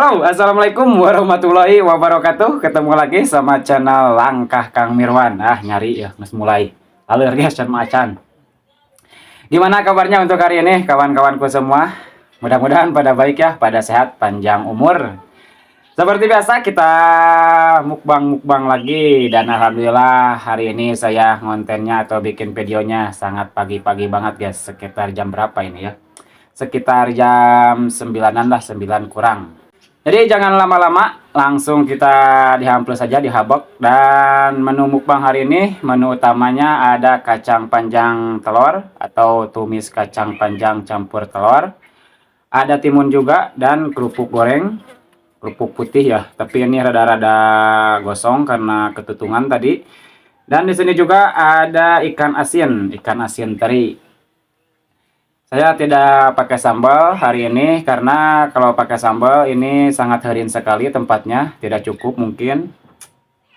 Halo, assalamualaikum warahmatullahi wabarakatuh. Ketemu lagi sama channel Langkah Kang Mirwan. Nyari ya, mas mulai. Halo guys, Chan Macan. Gimana kabarnya untuk hari ini, kawan-kawanku semua? Mudah-mudahan pada baik ya, pada sehat, panjang umur. Seperti biasa kita mukbang-mukbang lagi, dan alhamdulillah hari ini saya ngontennya atau bikin videonya sangat pagi-pagi banget guys. Sekitar jam berapa ini ya? Sekitar jam 9-an lah, 9 kurang. Jadi jangan lama-lama, langsung kita dihampus saja, dihabok. Dan menu mukbang hari ini, menu utamanya ada kacang panjang telur atau tumis kacang panjang campur telur. Ada timun juga dan kerupuk goreng, kerupuk putih ya. Tapi ini rada-rada gosong karena ketutungan tadi. Dan di sini juga ada ikan asin teri. Saya tidak pakai sambal hari ini karena kalau pakai sambal ini sangat herin sekali tempatnya, tidak cukup mungkin.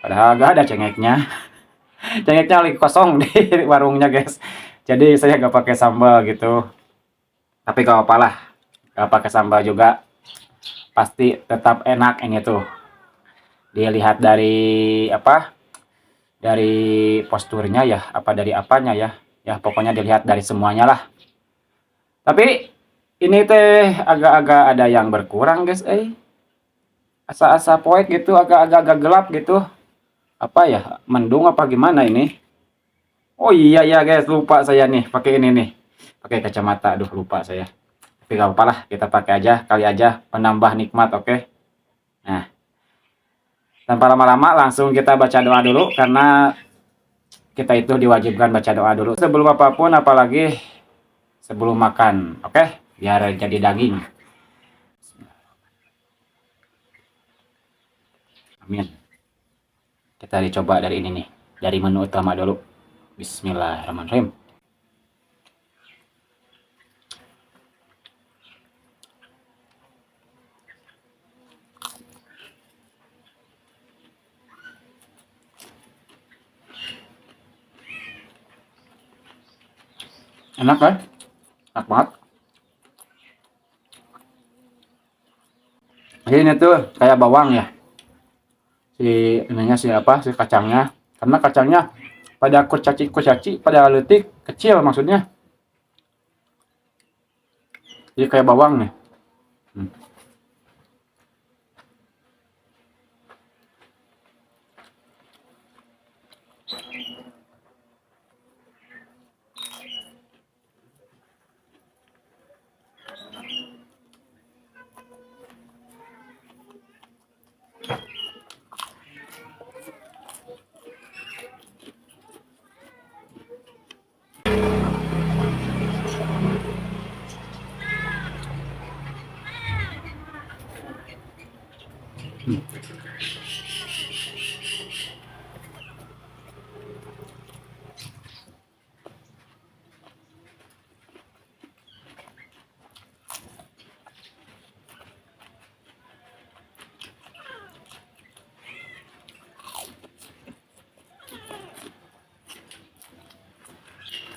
Padahal gak ada cengeknya. Cengeknya lagi kosong di warungnya guys. Jadi saya gak pakai sambal gitu. Tapi gak apa-apa lah, gak pakai sambal juga pasti tetap enak ini tuh. Dilihat dari apa? Dari posturnya ya, apa dari apanya ya? Ya pokoknya dilihat dari semuanya lah. Tapi ini teh agak-agak ada yang berkurang guys, asa-asa poek gitu, agak-agak gelap gitu. Apa ya, mendung apa gimana ini? Oh iya ya guys, lupa saya nih pakai ini nih, pakai kacamata. Aduh lupa saya. Tapi gak apa-apa lah, kita pakai aja, kali aja penambah nikmat. Oke. Nah, tanpa lama-lama langsung kita baca doa dulu, karena kita itu diwajibkan baca doa dulu sebelum apapun, apalagi sebelum makan. Oke, biar jadi daging. Amin. Kita dicoba dari ini nih, dari menu utama dulu. Bismillahirrahmanirrahim. Enak kan? Enak banget. Jadi ini tuh kayak bawang ya. Si ininya si apa? Si kacangnya. Karena kacangnya pada kurcaci, pada letik kecil maksudnya. Jadi kayak bawang nih. Hmm.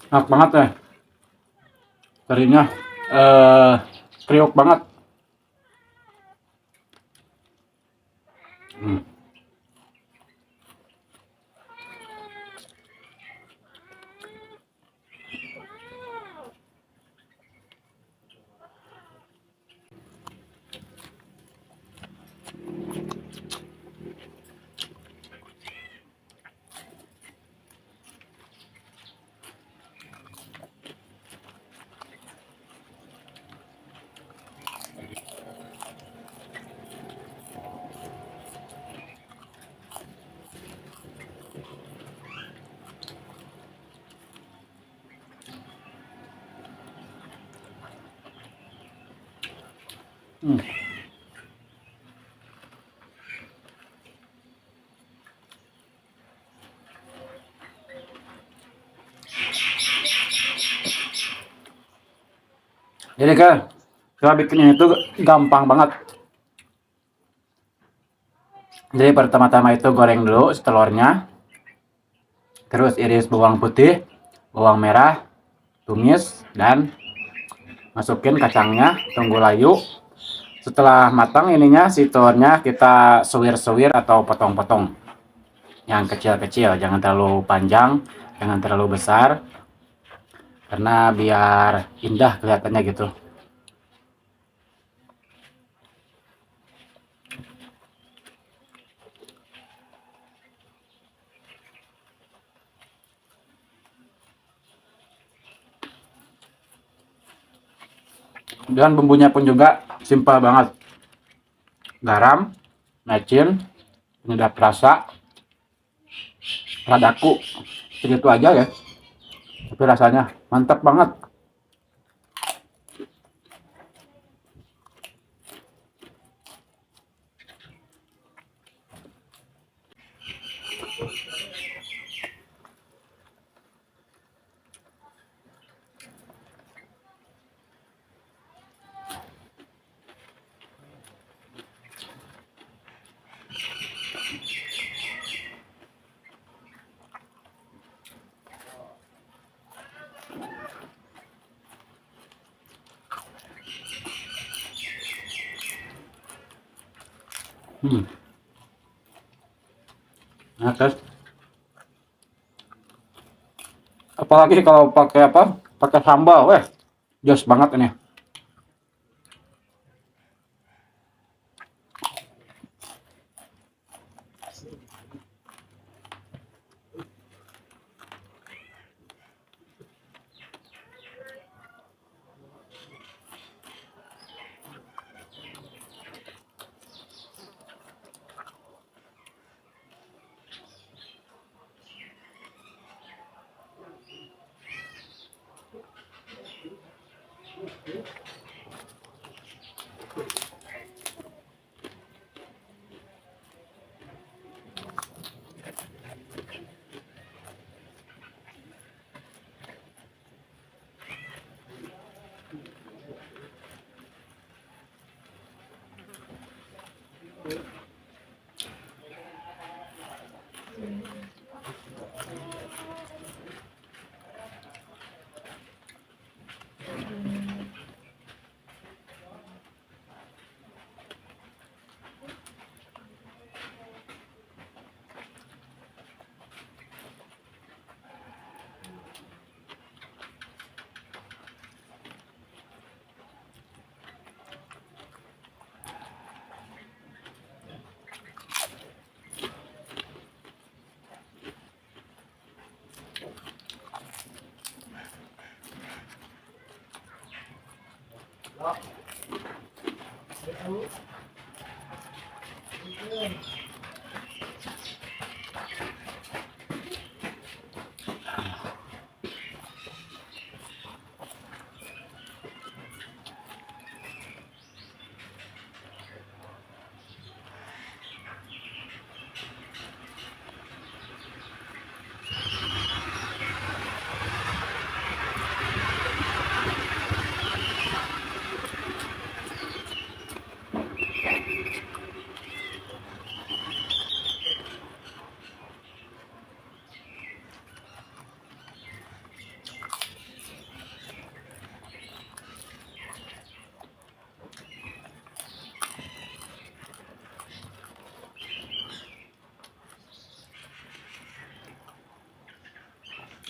Enak banget ya. Terinya kriuk banget. Hmm. Hmm. Jadi kan cara bikin itu gampang banget. Jadi pertama-tama itu goreng dulu telurnya, terus iris bawang putih, bawang merah, tumis, dan masukin kacangnya, tunggu layu, Setelah matang ininya, si telurnya kita suwir-suwir atau potong-potong yang kecil-kecil, jangan terlalu panjang, jangan terlalu besar, karena biar indah kelihatannya gitu. Dan bumbunya pun juga simpel banget. Garam, mecin, penyedap rasa, ladaku, segitu aja ya. Tapi rasanya mantap banget. Hmm. Nah, terus apalagi kalau pakai apa? Pakai sambal, weh, jos banget ini.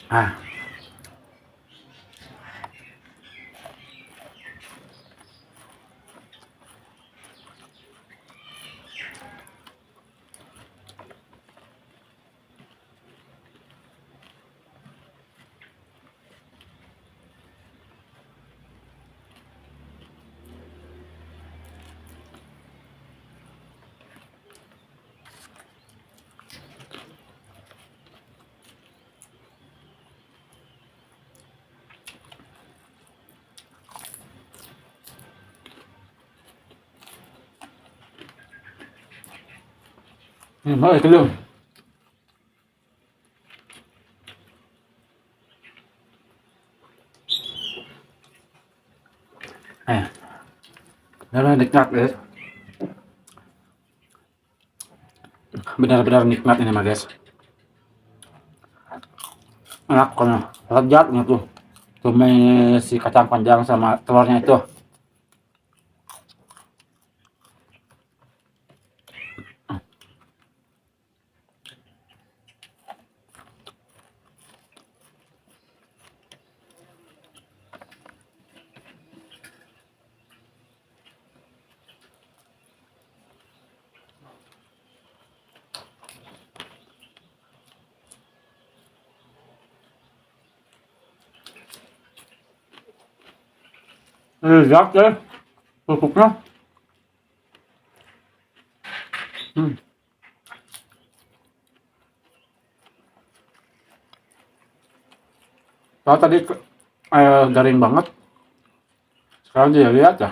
Ah, oh itu loh. Benar nikmat guys. Benar-benar nikmat ini mah guys. Enak kan, lezatnya tuh. Tumis si kacang panjang sama telurnya itu. Lezat ya kerupuknya. Hmm. Kalau tadi garing banget, sekarang dia lihat ya.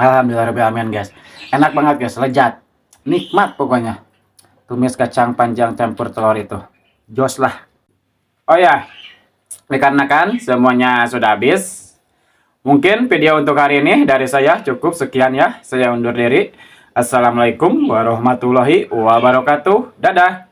Alhamdulillah guys. Enak banget guys, lezat. Nikmat pokoknya. Tumis kacang panjang campur telur itu. Jos lah. Oh ya, dikarenakan semuanya sudah habis. Mungkin video untuk hari ini dari saya cukup sekian ya. Saya undur diri. Assalamualaikum warahmatullahi wabarakatuh. Dadah.